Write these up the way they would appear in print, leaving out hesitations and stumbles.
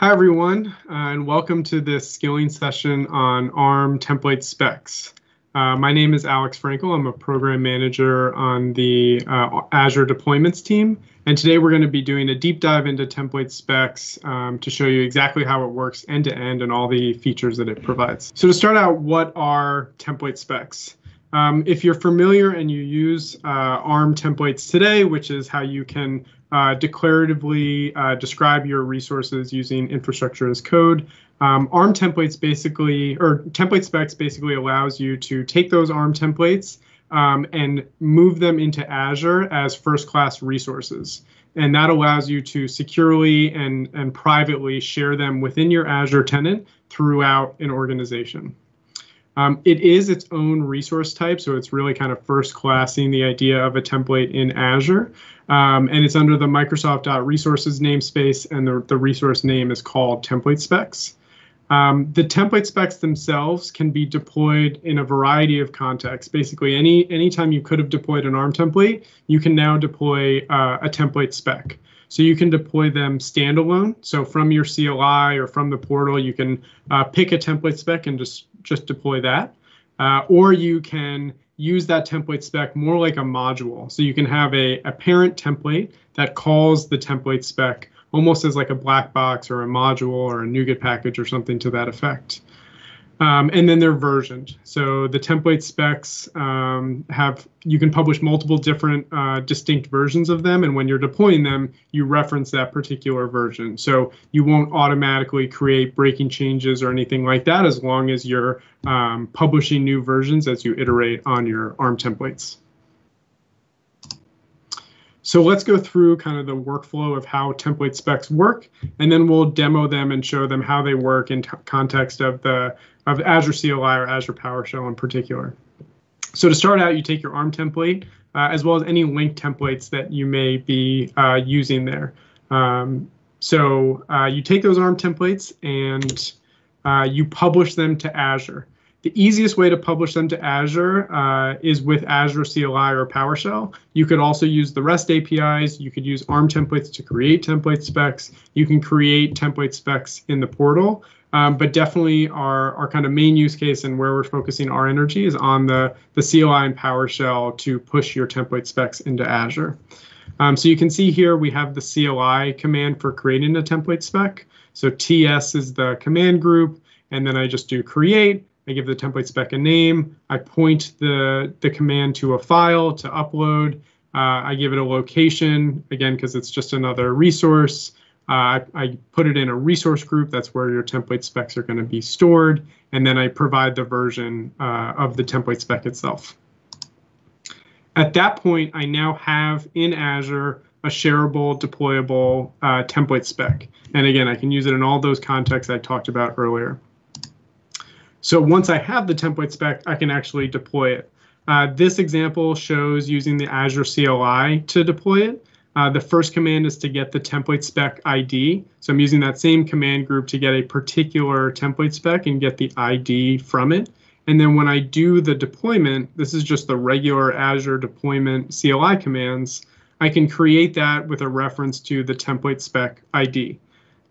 Hi everyone, and welcome to this skilling session on ARM template specs. My name is Alex Frankel. I'm a program manager on the Azure deployments team, and today we're going to be doing a deep dive into template specs to show you exactly how it works end to end and all the features that it provides. So to start out, what are template specs? If you're familiar and you use ARM templates today, which is how you can declaratively describe your resources using infrastructure as code, ARM templates basically, or template specs basically allows you to take those ARM templates and move them into Azure as first-class resources. And that allows you to securely and privately share them within your Azure tenant throughout an organization. It is its own resource type, so it's really kind of first-classing the idea of a template in Azure. And it's under the Microsoft.resources namespace, and the resource name is called template specs. The template specs themselves can be deployed in a variety of contexts. Basically, anytime you could have deployed an ARM template, you can now deploy a template spec. So you can deploy them standalone. So from your CLI or from the portal, you can pick a template spec and just deploy that. Or you can use that template spec more like a module. So you can have a parent template that calls the template spec almost as like a black box or a module or a NuGet package or something to that effect. And then they're versioned. So the template specs you can publish multiple different distinct versions of them. And when you're deploying them, you reference that particular version. So you won't automatically create breaking changes or anything like that as long as you're publishing new versions as you iterate on your ARM templates. So let's go through kind of the workflow of how template specs work, and then we'll demo them and show them how they work in context of Azure CLI or Azure PowerShell in particular. So to start out, you take your ARM template, as well as any linked templates that you may be using there. You take those ARM templates and you publish them to Azure. The easiest way to publish them to Azure is with Azure CLI or PowerShell. You could also use the REST APIs. You could use ARM templates to create template specs. You can create template specs in the portal. But definitely our kind of main use case and where we're focusing our energy is on the CLI and PowerShell to push your template specs into Azure. So you can see here we have the CLI command for creating a template spec. So TS is the command group, and then I just do create. I give the template spec a name. I point the command to a file to upload. I give it a location, again, because it's just another resource. I put it in a resource group. That's where your template specs are going to be stored. And then I provide the version of the template spec itself. At that point, I now have in Azure a shareable, deployable template spec. And again, I can use it in all those contexts I talked about earlier. So once I have the template spec, I can actually deploy it. This example shows using the Azure CLI to deploy it. The first command is to get the template spec ID. So I'm using that same command group to get a particular template spec and get the ID from it. And then when I do the deployment, this is just the regular Azure deployment CLI commands, I can create that with a reference to the template spec ID.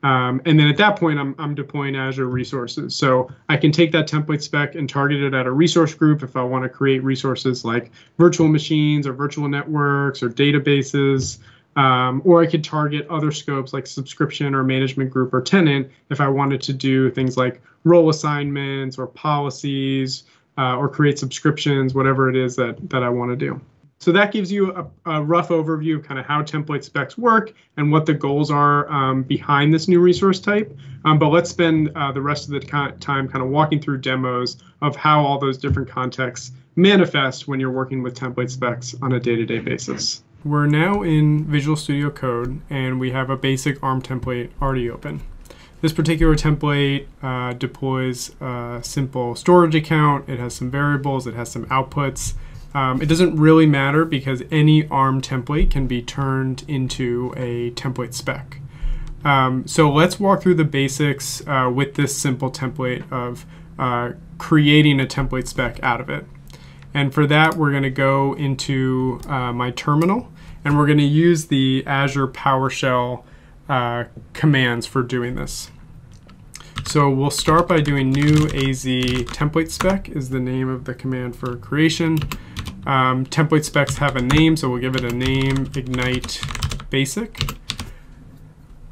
And then at that point, I'm deploying Azure resources. So I can take that template spec and target it at a resource group if I want to create resources like virtual machines or virtual networks or databases. Or I could target other scopes like subscription or management group or tenant if I wanted to do things like role assignments or policies or create subscriptions, whatever it is that I want to do. So that gives you a rough overview of kind of how template specs work and what the goals are behind this new resource type. But let's spend the rest of the time kind of walking through demos of how all those different contexts manifest when you're working with template specs on a day-to-day basis. We're now in Visual Studio Code, and we have a basic ARM template already open. This particular template deploys a simple storage account. It has some variables. It has some outputs. It doesn't really matter because any ARM template can be turned into a template spec. So let's walk through the basics with this simple template of creating a template spec out of it. And for that, we're going to go into my terminal, and we're going to use the Azure PowerShell commands for doing this. So we'll start by doing new AZ template spec is the name of the command for creation. Template specs have a name, so we'll give it a name, ignite basic.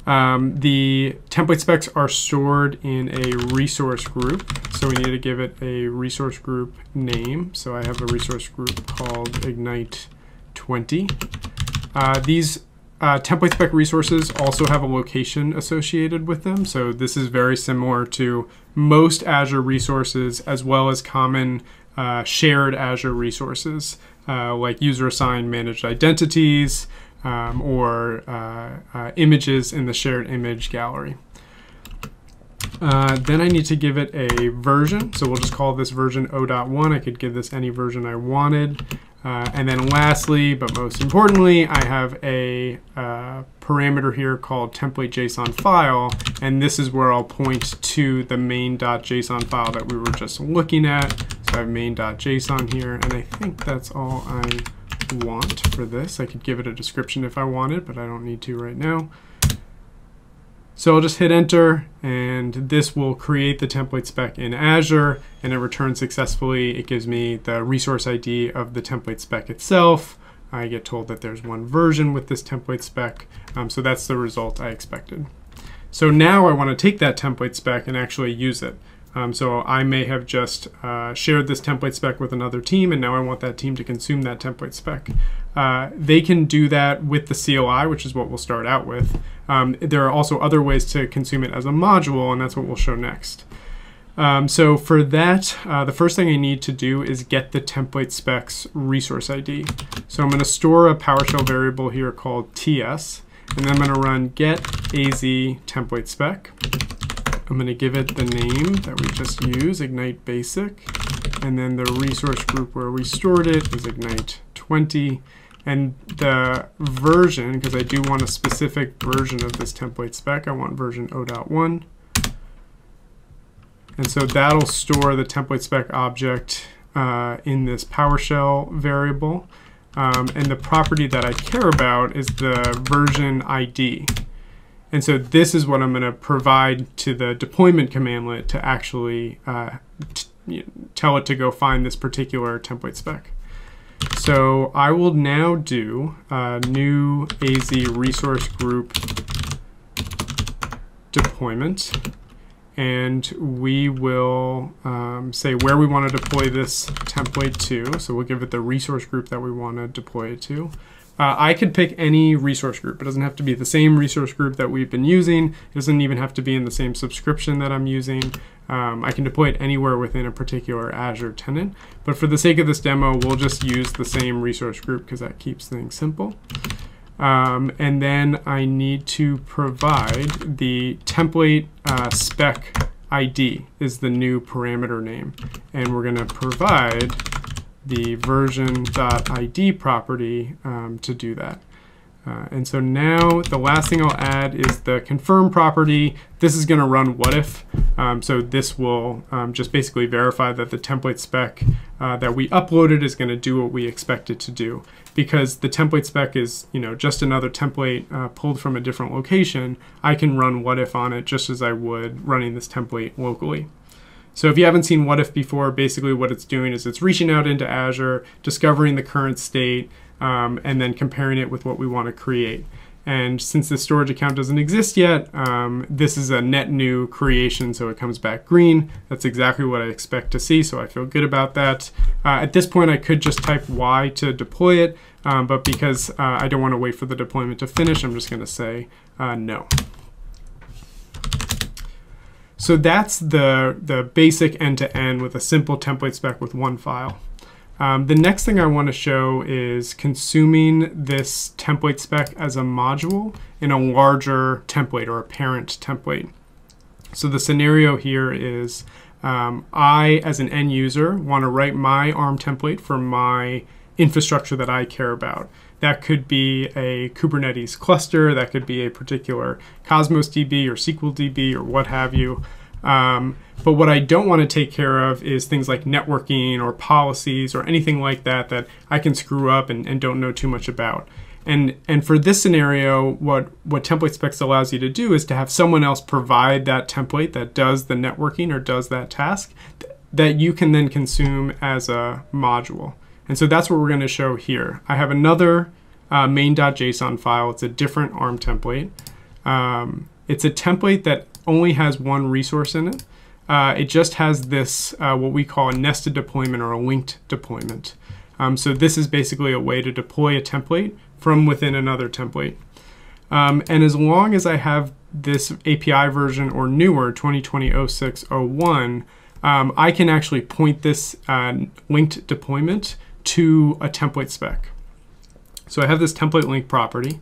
The template specs are stored in a resource group, so we need to give it a resource group name. So I have a resource group called ignite 20. These template spec resources also have a location associated with them. So this is very similar to most Azure resources, as well as common shared Azure resources like user-assigned managed identities or images in the shared image gallery. Then I need to give it a version. So we'll just call this version 0.1. I could give this any version I wanted. And then lastly, but most importantly, I have a parameter here called template JSON file, and this is where I'll point to the main.json file that we were just looking at. So I have main.json here, and I think that's all I want for this. I could give it a description if I wanted, but I don't need to right now. So I'll just hit enter, and this will create the template spec in Azure, and it returns successfully. It gives me the resource ID of the template spec itself. I get told that there's one version with this template spec, so that's the result I expected. So now I want to take that template spec and actually use it. So I may have just shared this template spec with another team, and now I want that team to consume that template spec. They can do that with the CLI, which is what we'll start out with. There are also other ways to consume it as a module, and that's what we'll show next. So for that, the first thing I need to do is get the template specs resource ID. So I'm going to store a PowerShell variable here called TS, and then I'm going to run get AZ template spec. I'm going to give it the name that we just used, ignite basic, and then the resource group where we stored it is ignite 20. And the version, because I do want a specific version of this template spec, I want version 0.1. And so that'll store the template spec object in this PowerShell variable. And the property that I care about is the version ID. And so this is what I'm going to provide to the deployment commandlet to actually tell it to go find this particular template spec. So I will now do new AZ resource group deployment, and we will say where we want to deploy this template to. So we'll give it the resource group that we want to deploy it to. I could pick any resource group. It doesn't have to be the same resource group that we've been using. It doesn't even have to be in the same subscription that I'm using. I can deploy it anywhere within a particular Azure tenant. But for the sake of this demo, we'll just use the same resource group because that keeps things simple. And then I need to provide the template spec ID is the new parameter name. And we're going to provide the version.id property to do that. And so now the last thing I'll add is the confirm property. This is going to run what if. So this will just basically verify that the template spec that we uploaded is going to do what we expect it to do. Because the template spec is just another template pulled from a different location, I can run what if on it just as I would running this template locally. So if you haven't seen what if before, basically what it's doing is it's reaching out into Azure, discovering the current state, and then comparing it with what we want to create. And since the storage account doesn't exist yet, this is a net new creation, so it comes back green. That's exactly what I expect to see, so I feel good about that. At this point, I could just type Y to deploy it, but because I don't want to wait for the deployment to finish, I'm just going to say no. So that's the basic end-to-end with a simple template spec with one file. The next thing I want to show is consuming this template spec as a module in a larger template or a parent template. So the scenario here is I, as an end user, want to write my ARM template for my infrastructure that I care about. That could be a Kubernetes cluster, that could be a particular Cosmos DB or SQL DB or what have you. But what I don't want to take care of is things like networking or policies or anything like that that I can screw up and don't know too much about. And for this scenario, what template specs allows you to do is to have someone else provide that template that does the networking or does that task that you can then consume as a module. And so that's what we're going to show here. I have another main.json file. It's a different ARM template. It's a template that only has one resource in it. It just has this, what we call a nested deployment or a linked deployment. So this is basically a way to deploy a template from within another template. And as long as I have this API version or newer, 2020-06-01, I can actually point this linked deployment to a template spec. So I have this template link property.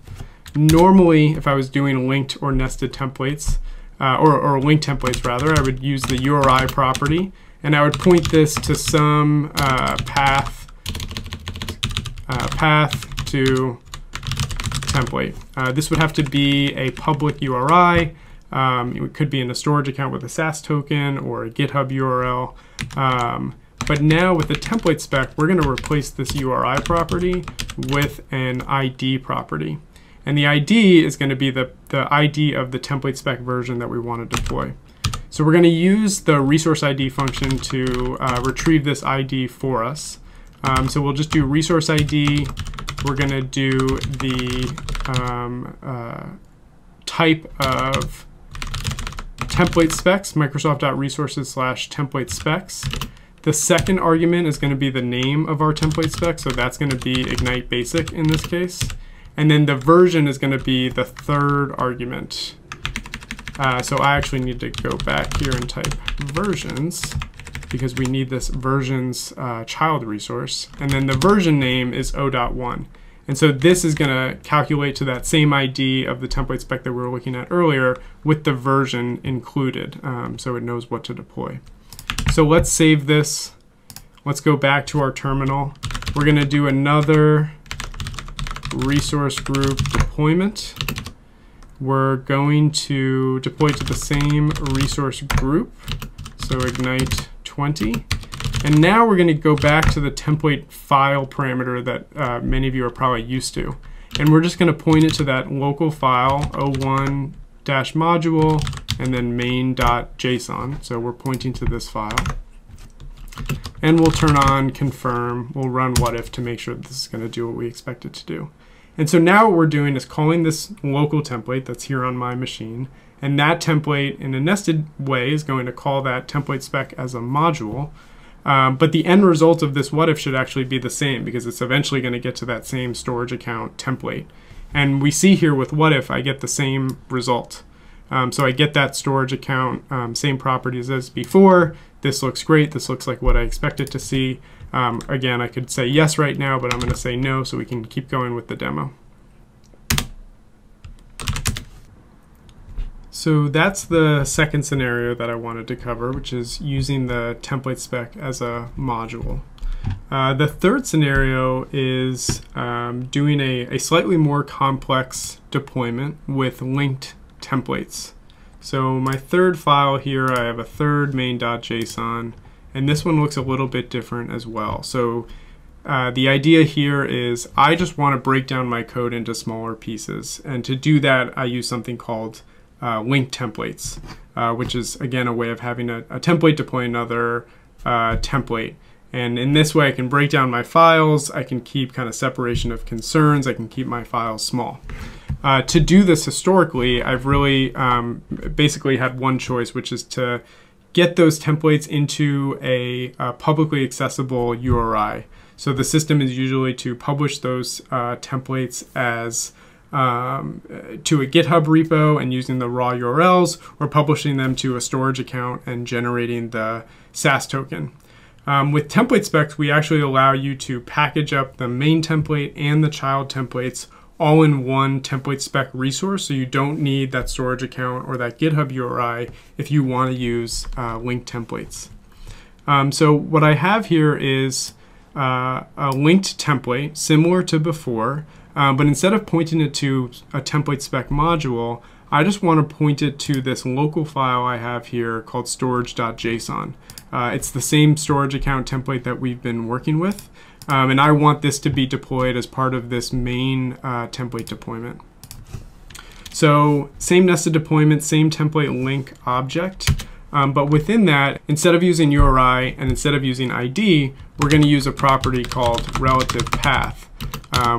Normally, if I was doing linked or nested templates, or linked templates rather, I would use the URI property, and I would point this to some path to template. This would have to be a public URI. It could be in a storage account with a SAS token or a GitHub URL. But now with the template spec, we're going to replace this URI property with an ID property. And the ID is going to be the ID of the template spec version that we want to deploy. So we're going to use the resource ID function to retrieve this ID for us. So we'll just do resource ID. We're going to do the type of template specs, Microsoft.resources/template specs. The second argument is going to be the name of our template spec, so that's going to be Ignite Basic in this case. And then the version is going to be the third argument. So I actually need to go back here and type versions because we need this versions child resource. And then the version name is O.1. And so this is going to calculate to that same ID of the template spec that we were looking at earlier with the version included, so it knows what to deploy. So let's save this. Let's go back to our terminal. We're going to do another resource group deployment. We're going to deploy to the same resource group, so Ignite 20. And now we're going to go back to the template file parameter that many of you are probably used to. And we're just going to point it to that local file, o1-module, and then main.json. So we're pointing to this file. And we'll turn on confirm. We'll run what if to make sure that this is going to do what we expect it to do. And so now what we're doing is calling this local template that's here on my machine. And that template in a nested way is going to call that template spec as a module. But the end result of this what if should actually be the same because it's eventually going to get to that same storage account template. And we see here with what if I get the same result. So I get that storage account, same properties as before. This looks great. This looks like what I expect it to see. Again, I could say yes right now, but I'm going to say no so we can keep going with the demo. So that's the second scenario that I wanted to cover, which is using the template spec as a module. The third scenario is doing a slightly more complex deployment with linked templates. So my third file here, I have a third main.json, and this one looks a little bit different as well. So the idea here is I just want to break down my code into smaller pieces, and to do that I use something called linked templates, which is again a way of having a template deploy another template. And in this way I can break down my files, I can keep kind of separation of concerns, I can keep my files small. To do this historically, I've really basically had one choice, which is to get those templates into a publicly accessible URI. So the system is usually to publish those templates as to a GitHub repo and using the raw URLs, or publishing them to a storage account and generating the SAS token. With template specs, we actually allow you to package up the main template and the child templates all in one template spec resource, so you don't need that storage account or that GitHub URI if you want to use linked templates. So what I have here is a linked template similar to before, but instead of pointing it to a template spec module, I just want to point it to this local file I have here called storage.json. It's the same storage account template that we've been working with, and I want this to be deployed as part of this main template deployment. So same nested deployment, same template link object, but within that, instead of using URI and instead of using ID, we're going to use a property called relative path,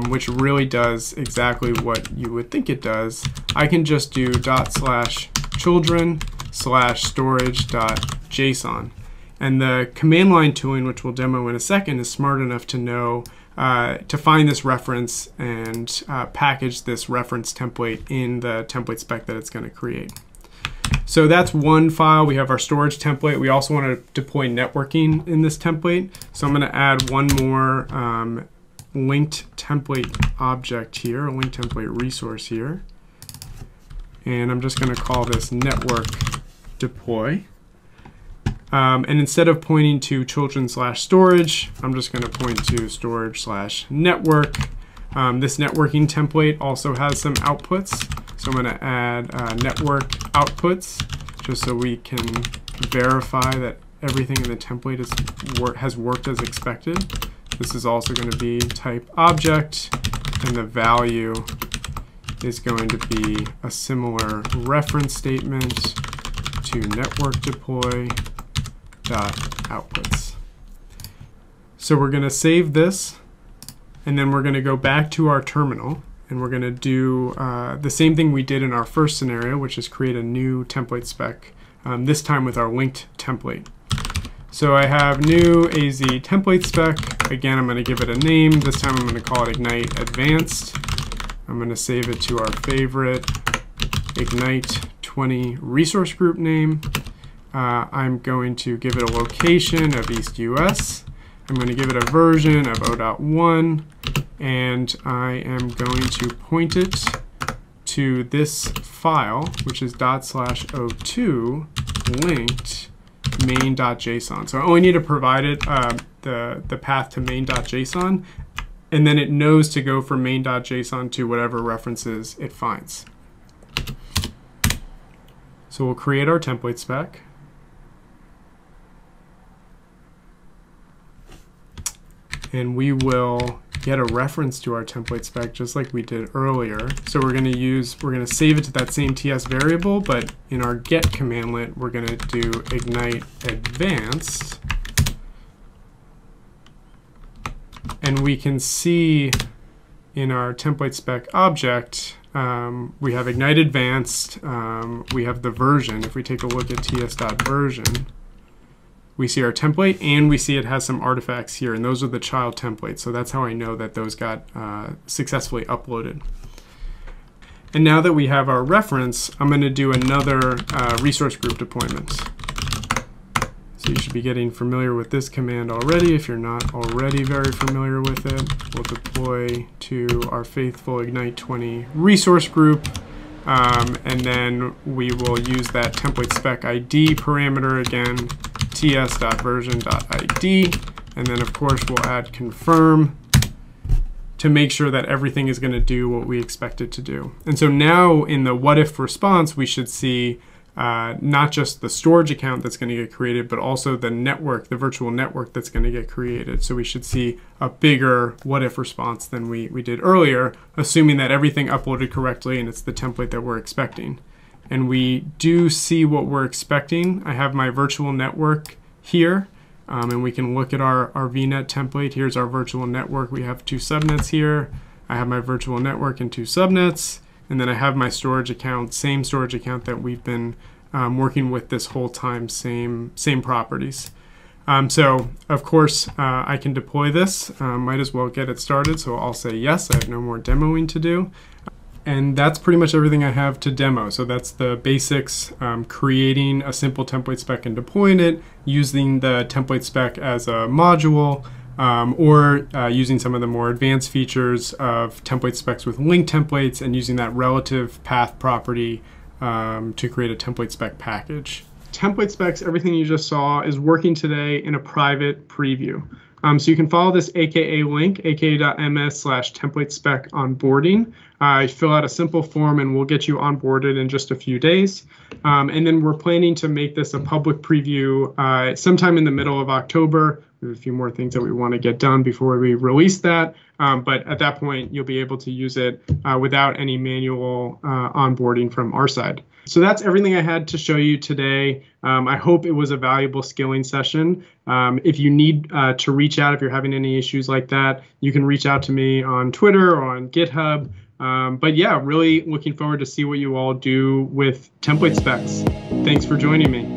which really does exactly what you would think it does. I can just do ./children/storage.json. And the command line tooling, which we'll demo in a second, is smart enough to know to find this reference and package this reference template in the template spec that it's going to create. So that's one file. We have our storage template. We also want to deploy networking in this template. So I'm going to add one more linked template object here, a linked template resource here. And I'm just going to call this network deploy. And instead of pointing to children/storage, I'm just going to point to storage/network. This networking template also has some outputs. So I'm going to add network outputs just so we can verify that everything in the template has worked as expected. This is also going to be type object, and the value is going to be a similar reference statement to network deploy .outputs. So we're going to save this, and then we're going to go back to our terminal, and we're going to do the same thing we did in our first scenario, which is create a new template spec, this time with our linked template. So I have new AZ template spec. Again, I'm going to give it a name. This time I'm going to call it Ignite Advanced. I'm going to save it to our favorite Ignite 20 resource group name. I'm going to give it a location of East US. I'm going to give it a version of 0.1, and I am going to point it to this file, which is ./o2 linked main.json. So I only need to provide it the path to main.json, and then it knows to go from main.json to whatever references it finds. So we'll create our template spec. And we will get a reference to our template spec just like we did earlier. So we're going to save it to that same TS variable, but in our get commandlet, we're going to do ignite advanced. And we can see in our template spec object, we have ignite advanced, we have the version. If we take a look at ts.version, we see our template, and we see it has some artifacts here, and those are the child templates. So that's how I know that those got successfully uploaded. And now that we have our reference, I'm going to do another resource group deployment. So you should be getting familiar with this command already. If you're not already very familiar with it, we'll deploy to our faithful Ignite 20 resource group. And then we will use that template spec ID parameter again, ts.version.id, and then of course we'll add confirm to make sure that everything is going to do what we expect it to do. And so now in the what if response, we should see not just the storage account that's going to get created, but also the network, the virtual network that's going to get created. So we should see a bigger what if response than we did earlier, assuming that everything uploaded correctly and it's the template that we're expecting. And we do see what we're expecting. I have my virtual network here, and we can look at our VNet template. Here's our virtual network. We have 2 subnets here. I have my virtual network and 2 subnets, and then I have my storage account, same storage account that we've been working with this whole time, same properties. So of course I can deploy this. Might as well get it started. So I'll say yes. I have no more demoing to do. And that's pretty much everything I have to demo. So that's the basics, creating a simple template spec and deploying it, using the template spec as a module, or using some of the more advanced features of template specs with linked templates and using that relative path property to create a template spec package. Template specs, everything you just saw, is working today in a private preview. So you can follow this AKA link, aka.ms/template spec onboarding. Fill out a simple form and we'll get you onboarded in just a few days. And then we're planning to make this a public preview sometime in the middle of October. There's a few more things that we want to get done before we release that. But at that point, you'll be able to use it without any manual onboarding from our side. So that's everything I had to show you today. I hope it was a valuable skilling session. If you need to reach out, if you're having any issues like that, you can reach out to me on Twitter or on GitHub. But yeah, really looking forward to see what you all do with template specs. Thanks for joining me.